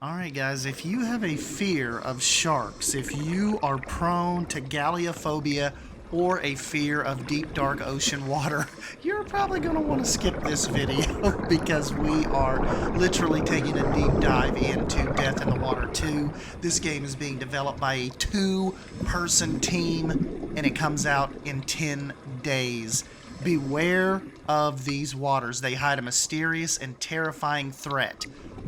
Alright guys, if you have a fear of sharks, if you are prone to galleophobia or a fear of deep dark ocean water, you're probably going to want to skip this video because we are literally taking a deep dive into Death in the Water 2. This game is being developed by a two-person team and it comes out in 10 days. Beware of these waters. They hide a mysterious and terrifying threat.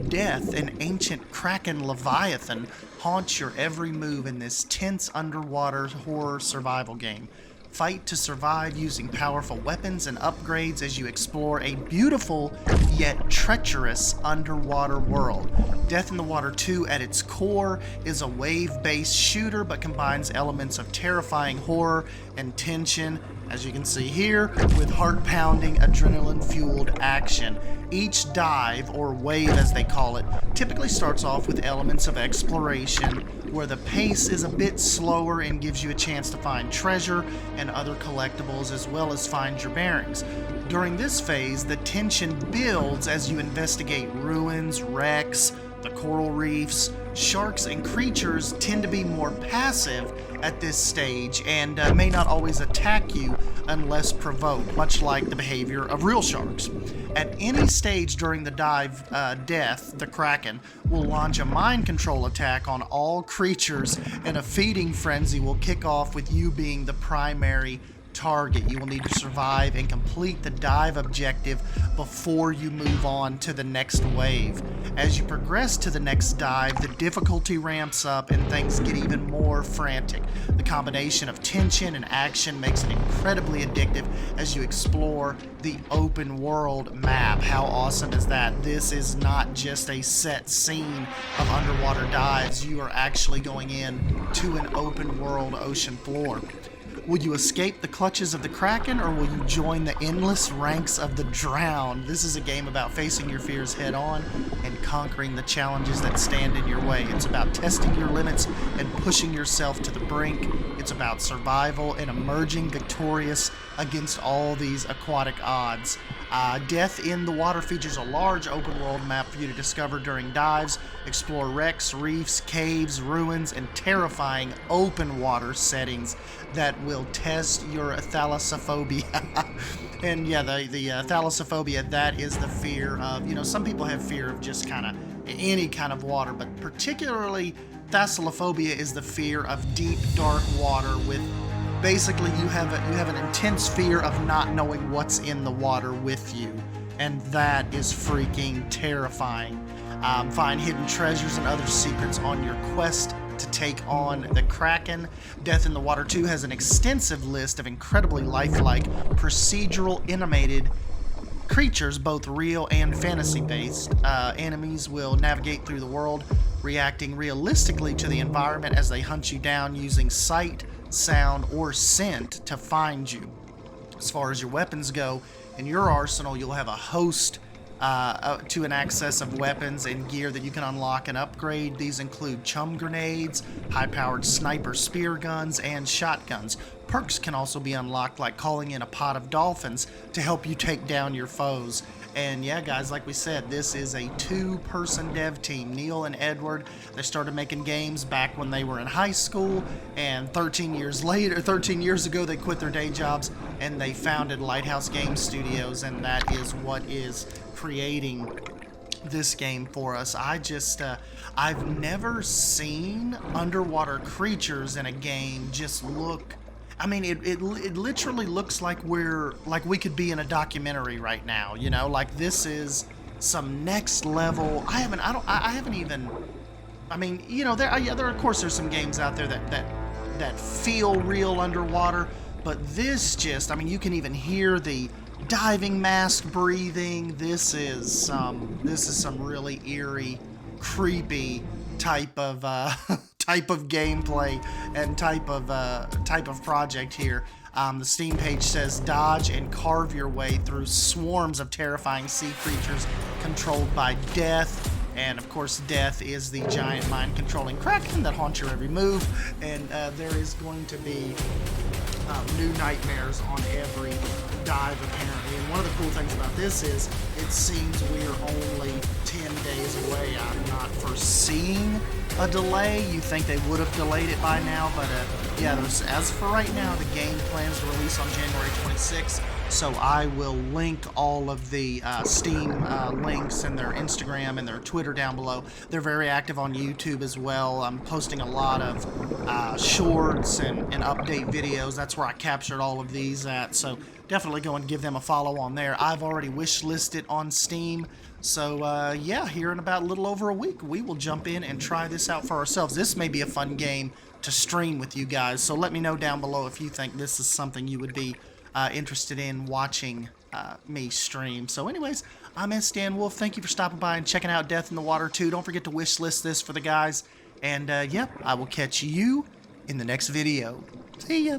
Death, an ancient kraken leviathan, haunts your every move in this tense underwater horror survival game. Fight to survive using powerful weapons and upgrades as you explore a beautiful yet treacherous underwater world. Death in the Water 2 at its core is a wave-based shooter but combines elements of terrifying horror and tension, as you can see here, with heart-pounding, adrenaline-fueled action. Each dive, or wave as they call it, typically starts off with elements of exploration, where the pace is a bit slower and gives you a chance to find treasure and other collectibles as well as find your bearings. During this phase, the tension builds as you investigate ruins, wrecks, the coral reefs. Sharks and creatures tend to be more passive at this stage and may not always attack you unless provoked, much like the behavior of real sharks. At any stage during the dive, Death, the Kraken, will launch a mind control attack on all creatures, and a feeding frenzy will kick off with you being the primary target. You will need to survive and complete the dive objective before you move on to the next wave. As you progress to the next dive, the difficulty ramps up and things get even more frantic. The combination of tension and action makes it incredibly addictive as you explore the open world map. How awesome is that? This is not just a set scene of underwater dives. You are actually going in to an open world ocean floor. Will you escape the clutches of the Kraken, or will you join the endless ranks of the drowned? This is a game about facing your fears head on and conquering the challenges that stand in your way. It's about testing your limits and pushing yourself to the brink. It's about survival and emerging victorious against all these aquatic odds. Death in the Water features a large open world map for you to discover during dives, explore wrecks, reefs, caves, ruins, and terrifying open water settings that will test your thalassophobia. And yeah, the thalassophobia, that is the fear of, some people have fear of just kind of any kind of water, but particularly thalassophobia is the fear of deep, dark water with basically you have an intense fear of not knowing what's in the water with you, and that is freaking terrifying. Find hidden treasures and other secrets on your quest to take on the Kraken. Death in the Water 2 has an extensive list of incredibly lifelike, procedural animated creatures, both real and fantasy-based. Enemies will navigate through the world, reacting realistically to the environment as they hunt you down using sight, sound, or scent to find you. As far as your weapons go, in your arsenal you'll have a host to an access of weapons and gear that you can unlock and upgrade. These include chum grenades, high-powered sniper spear guns, and shotguns. Perks can also be unlocked, like calling in a pod of dolphins to help you take down your foes. And yeah, guys, like we said, this is a two-person dev team. Neil and Edward, they started making games back when they were in high school, and 13 years ago, they quit their day jobs and they founded Lighthouse Game Studios, and that is what is creating this game for us. I've never seen underwater creatures in a game just look. I mean, it literally looks like we could be in a documentary right now, like this is some next level. I haven't even, there of course there's some games out there that feel real underwater, but this just, you can even hear the diving mask breathing. This is some really eerie, creepy type of gameplay and type of project here. The Steam page says dodge and carve your way through swarms of terrifying sea creatures controlled by Death. And of course, Death is the giant mind-controlling Kraken that haunts your every move. And there is going to be new nightmares on every dive, apparently. And one of the cool things about this is it seems we're only 10 days away. I'm not foreseeing a delay. You think they would have delayed it by now, but yeah, as for right now, the game plans to release on January 26th. So I will link all of the Steam links and their Instagram and their Twitter down below. They're very active on YouTube as well. I'm posting a lot of shorts and update videos. That's where I captured all of these at. So definitely go and give them a follow on there. I've already wish listed on Steam. So yeah, here in about a little over a week, we will jump in and try this out for ourselves. This may be a fun game to stream with you guys. So let me know down below if you think this is something you would be interested in watching me stream. So anyways, I'm Stan Wolf. Thank you for stopping by and checking out Death in the Water 2. Don't forget to wish list this for the guys. And yep, I will catch you in the next video. See ya.